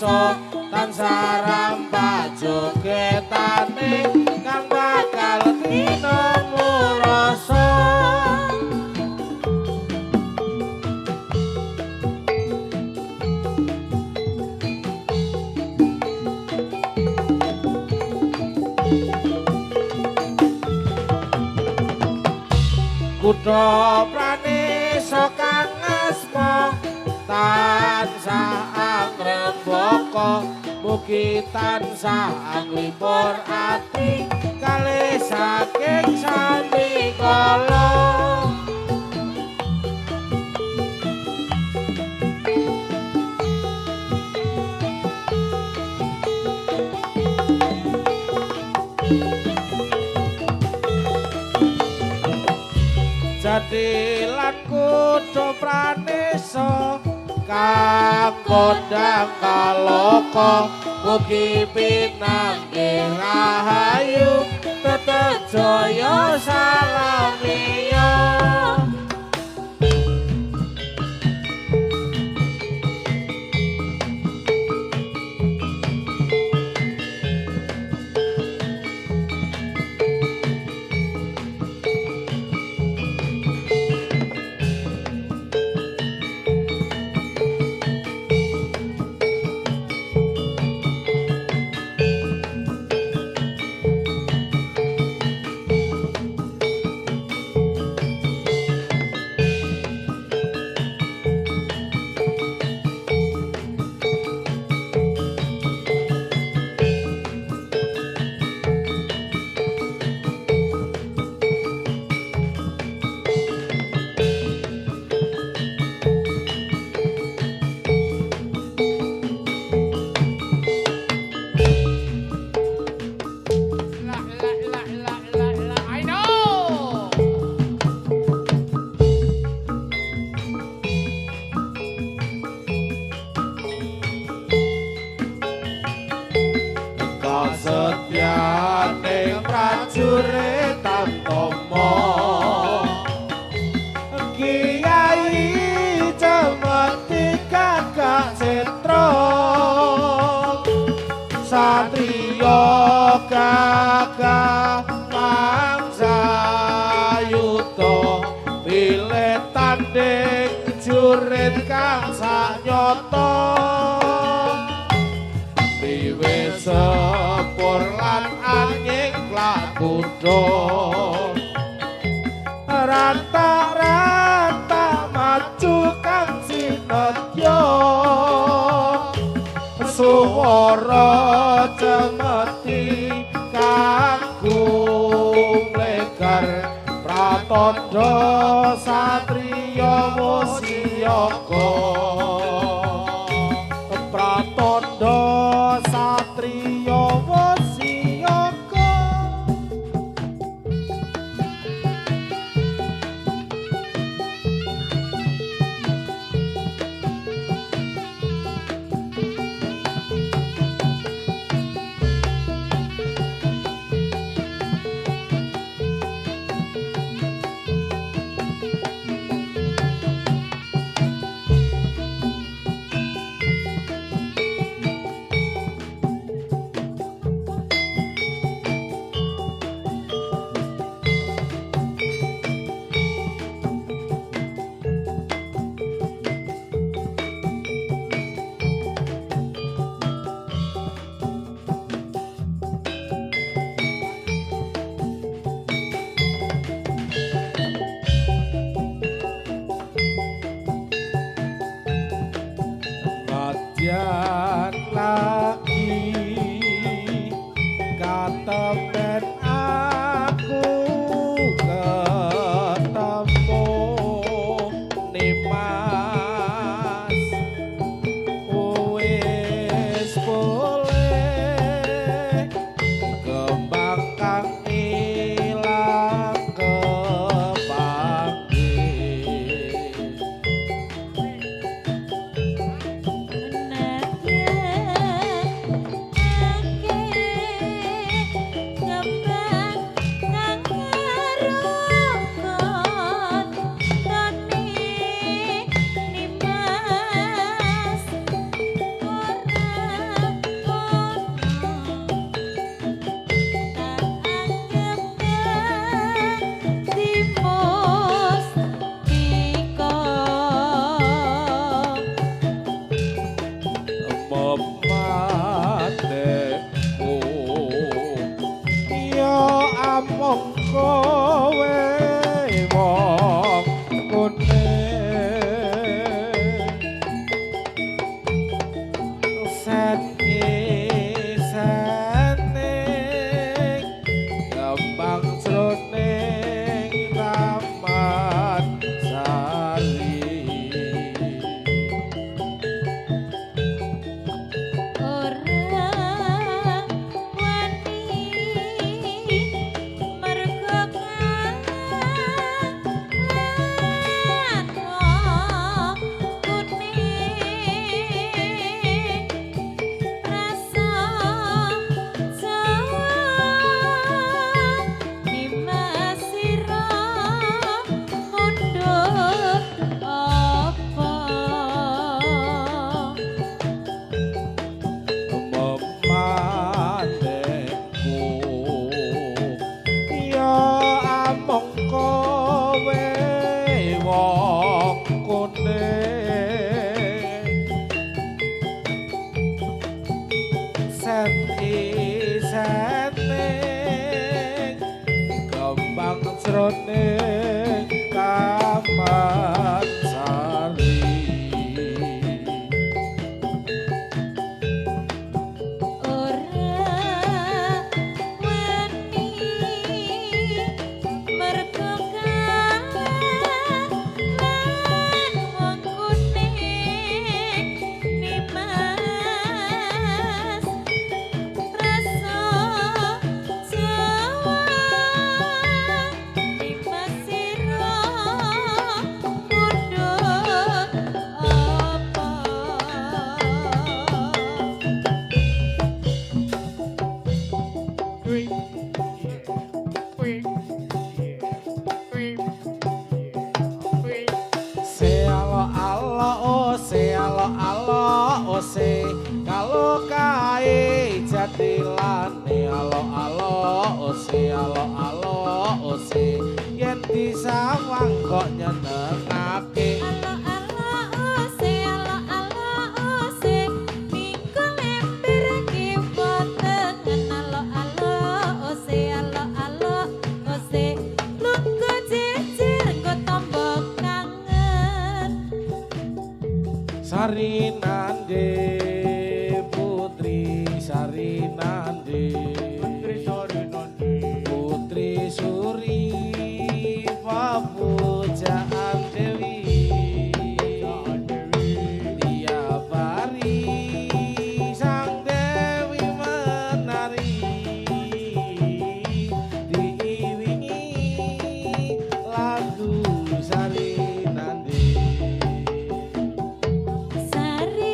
rasa tansah rampak jogetane kang bakal tinemu rasa Kutha Pranisa kang asma tansah angrembaka mugi tansah anglipur ati kalih saking sami kala Jati lan Kutha Pranisa kang kondang kaloka mugi pinanggih rahayu tetep jaya salamiya Kasetyane prajurit Tamtama Kiai Cemeti Kakak Citra Satriya Kakak Mangsayuda pilih tanding jurit kang sanyata sepur lan angin lakudha ranta-ranta maju kang sinadya suwara Cemeti kang gumlegar pratandha satriya wasiyaga pratandha satriya wasiyaga among kowe wong kuning sene gampang jroning taman sari jroning taman sari ose kalau kae jatilane alo ose yen disawang kok nyenengake minggu lempir ki boten ose lunga jejer nggo tombok kangen Sarinande putri Sarinande putri Suri pamujaan Dewi tiap hari sang Dewi menari diiringi lagu Sarinande Sari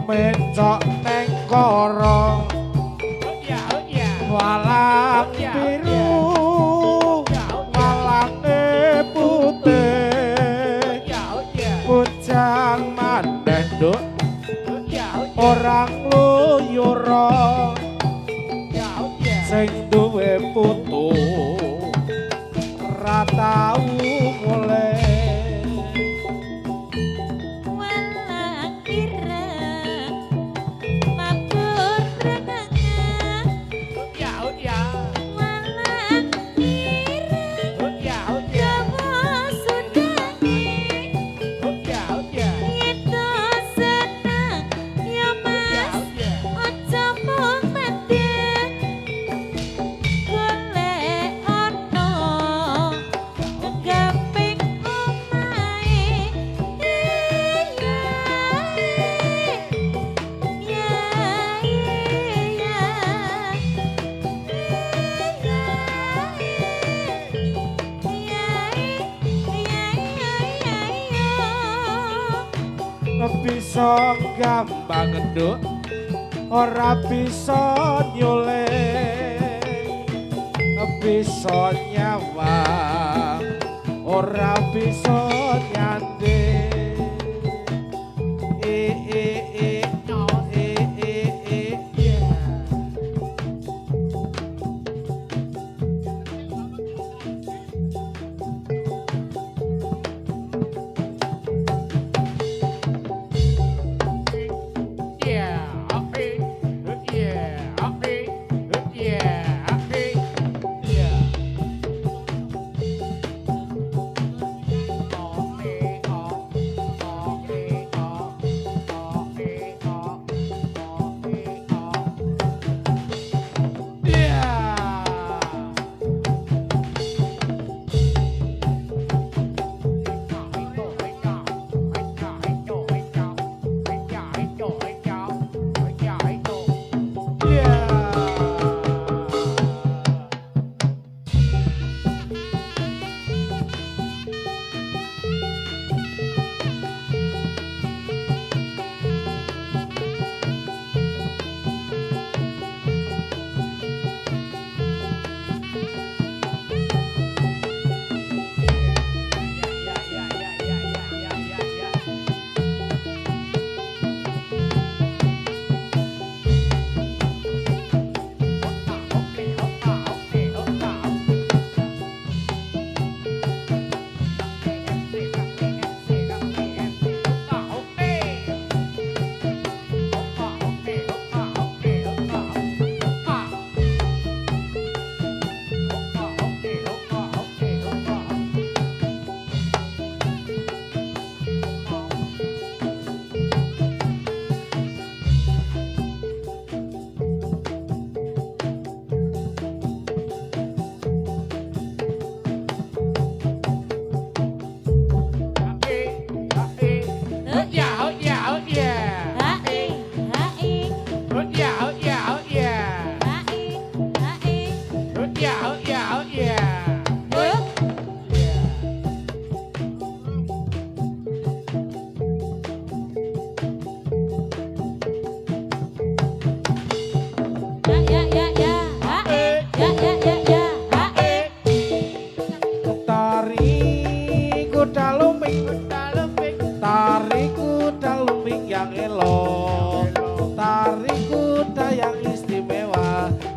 mencok neng koro walang biru walange putih bujang maneh nduk orang luyura sing duwe putu ra tau mulih walang ireng mabur renangan walang ireng jawa sudange yen to seneng ya mas aja mung medhek golek ana gegaping omahe bisa gampang nduk ora bisa nyuling bisa nyawang ora bisa nyanding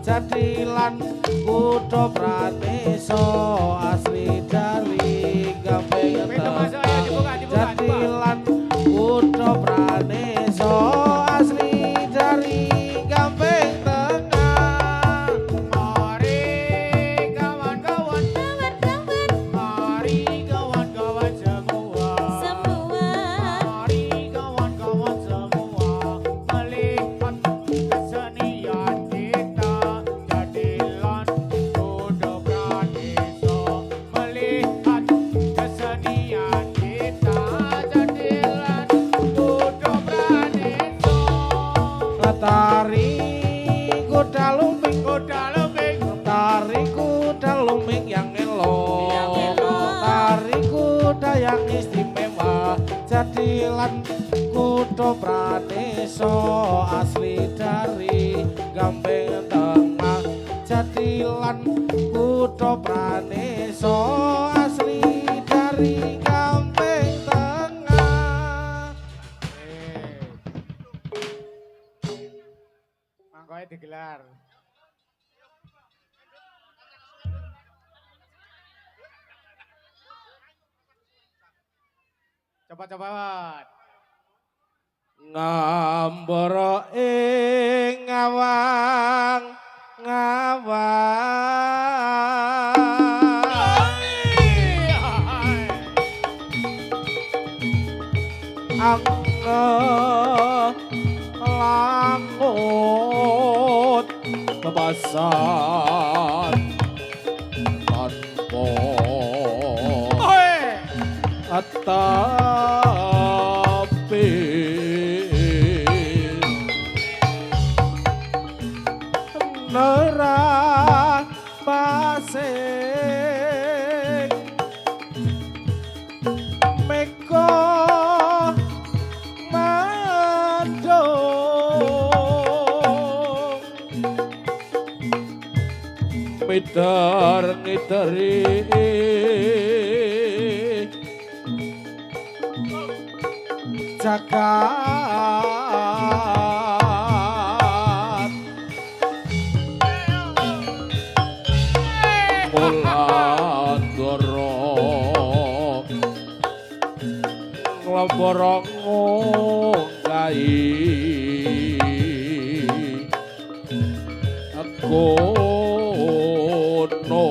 jadilan kuda praneso asli dari gampeng jadilan kuda praneso asli dari gampeng tengah mari kawan-kawan mari kawan-kawan semua mari kawan-kawan semua melihat kesenian kita jadilan kuda praneso melihat kesenian kita jadilan kuda praneso tari kuda lumping tari kuda lumping yang elok tari kuda yang istimewa jadilan kuda Kutha Pranesa asli dari Gampeng Tengah Jatilan Kutha Pranesa asli dari Gampeng Tengah. Mangkoe digelar. Coba. Ngambara ing ngawang angga langut kebasan tanpa atapi nerah pasing meko mandung ngiteri jagat Mulandara nglaborong nggahi kono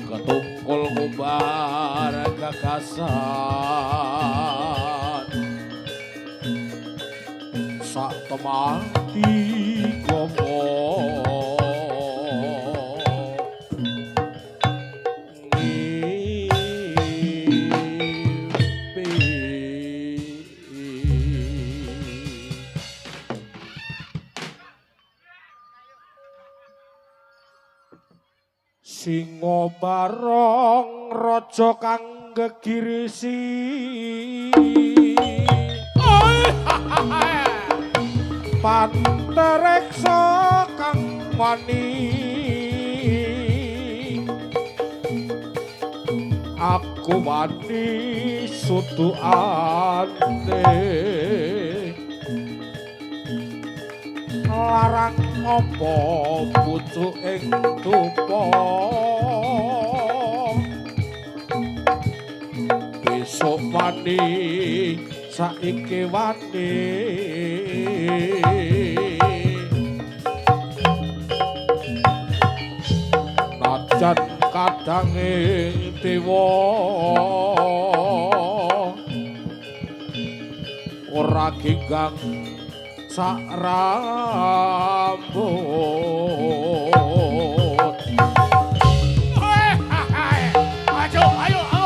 ketungkul ngubar gagasan sak temati gomo Singo barong raja kang gegirisi Pantareksa kang wani aku wani sutuane larang apa pucuk ing tupa besok wani saiki wani najan kadange dewa ora genggang sak rambut Ayo.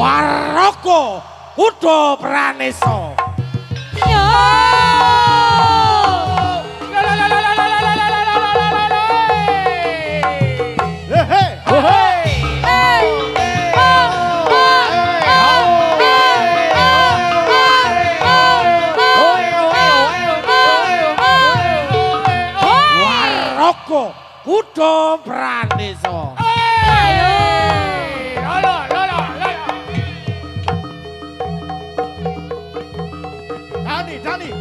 Waraka Kutha Pranesa. Yo. Waraka Kutha Pranesa. Dani.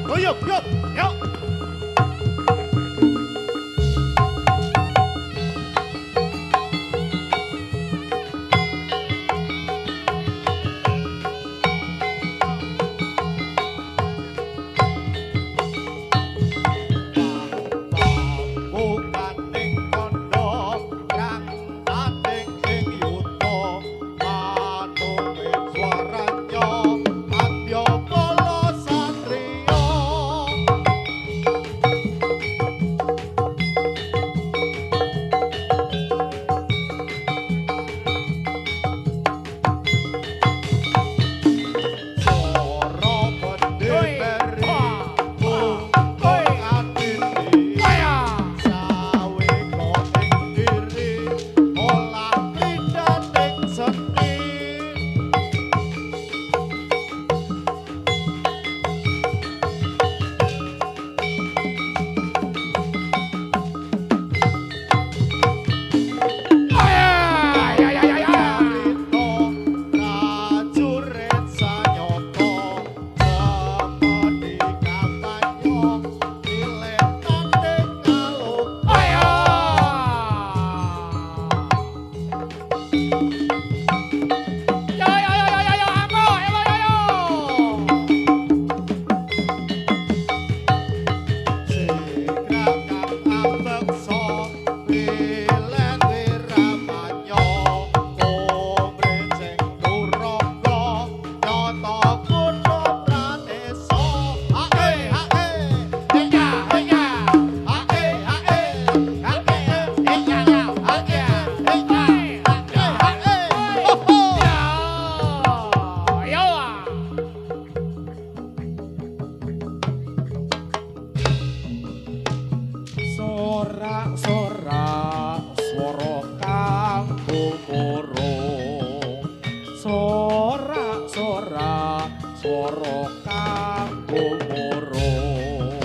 Sorak-sorak swara kang gumurung. Sorak-sorak swara kang gumurung.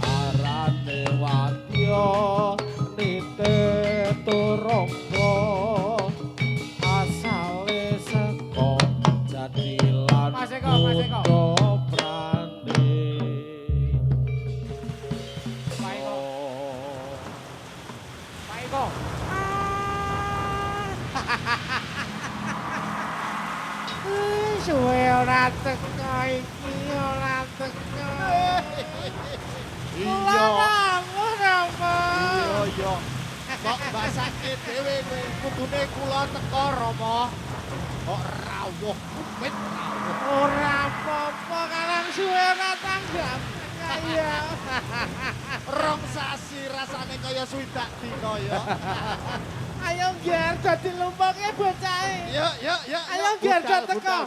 Arane wadya niteturangga. Asale saka Jatilan Mas Eko. Kutha Prandé. Pak Eko. Suwe ora teko iki ora teko. Iya. Ora apa. Iya. Kok basake dhewe kowe kudune kula teko Rama. Kok rawuh kupit rawuh. Ora apa-apa karang suwe ora tanggap. Ya. Rong sasi rasane kaya swidak dina ya. Ayo ger dadi lumpuke bocahe. Yuk. Ayo, Ger, teko.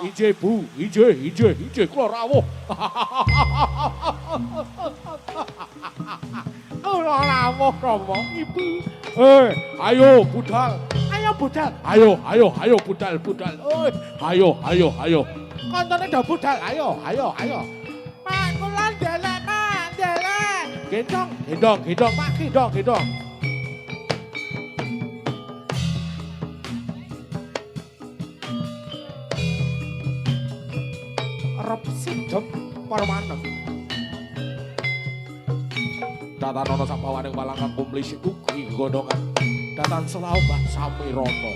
Ije. Bu, ije kula rawuh. Kula rawuh Rama, Ibu. Ayo budal. Ayo budal. Ayo. Kontone do budal. Ayo. Pak kula ndelek, Pak, ndelek. Gendong, Pak, gendong. Rep sidhep parmaneng. Datan ana sampawaning walang kang kumplis ugi gondongan. Datan selau Mbah Samirana.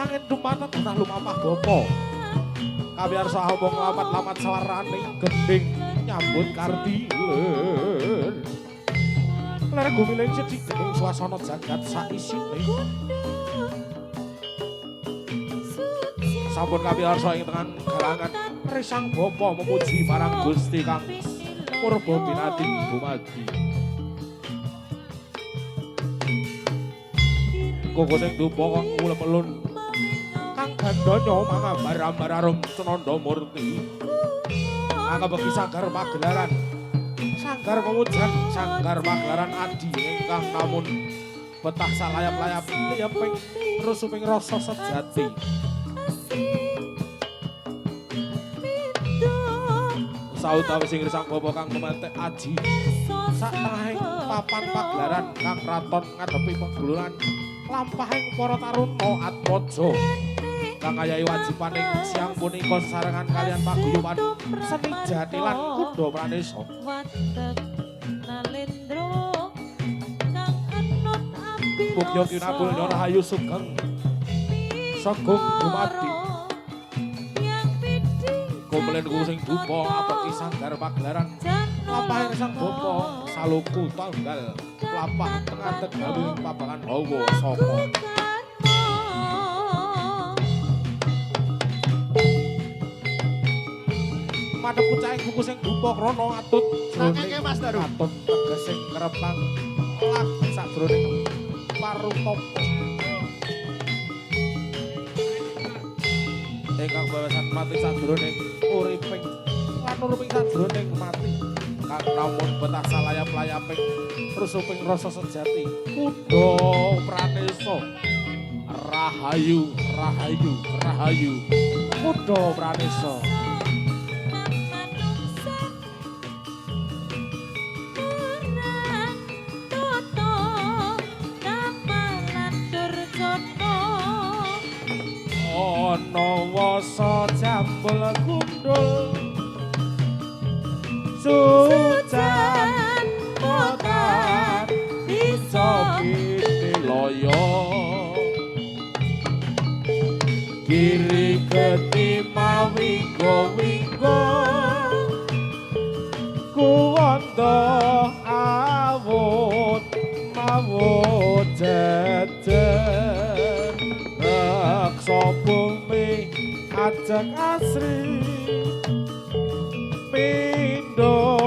Angin dumateng gunah lumampah bapa. Kabiar saha wong lamat-lamat sawarane gending nyambut kardilen. Ler gumiling sedhik dening swasana jagat saisine. Sampun kabiarsa ing tengan galangan risang bapa memuji marang Gusti kang purba pinati dumadi. Koko sing dupa kang ulem-elun kang gandanya mangambar-ambar arum Cenanda Murti. Angabeki sanggar pagelaran. Sanggar pemujan, sanggar pagelaran adi ingkang namun betah salayap-layap liyeping rusuping rasa sejati. Sautawi sing risang bapa kang memetek aji sak tengahing papan pagelaran kang raton ngadepi pagelaran lampahing para taruna atmaja kang ayahi wajibaning siang punika sesarengan kalian paguyuban seni Jatilan Kuda Pranesa. Mugya kinabulya rahayu sugeng sagung dumadi. Kumelen ku sing dupa apeki sanggar pagelaran lampahing sang bapa saluku tanggal lampah tengah tegawi pabangan hawa saka madhep pucahing buku sing dupa krana atut Sangkenge Mas Daru. atut tegesing ngrepang lagi sakjroning parutapa ingkang bawasan mati sajroning uriping lan uriping sajroning mati kang namun betah salayap-layaping rusuping rasa sejati Kuda Pranesa. Rahayu Kuda Pranesa. Ana wasa jambul gundul sujan potan rawuh jejer reksa bumi ajeng asri pindho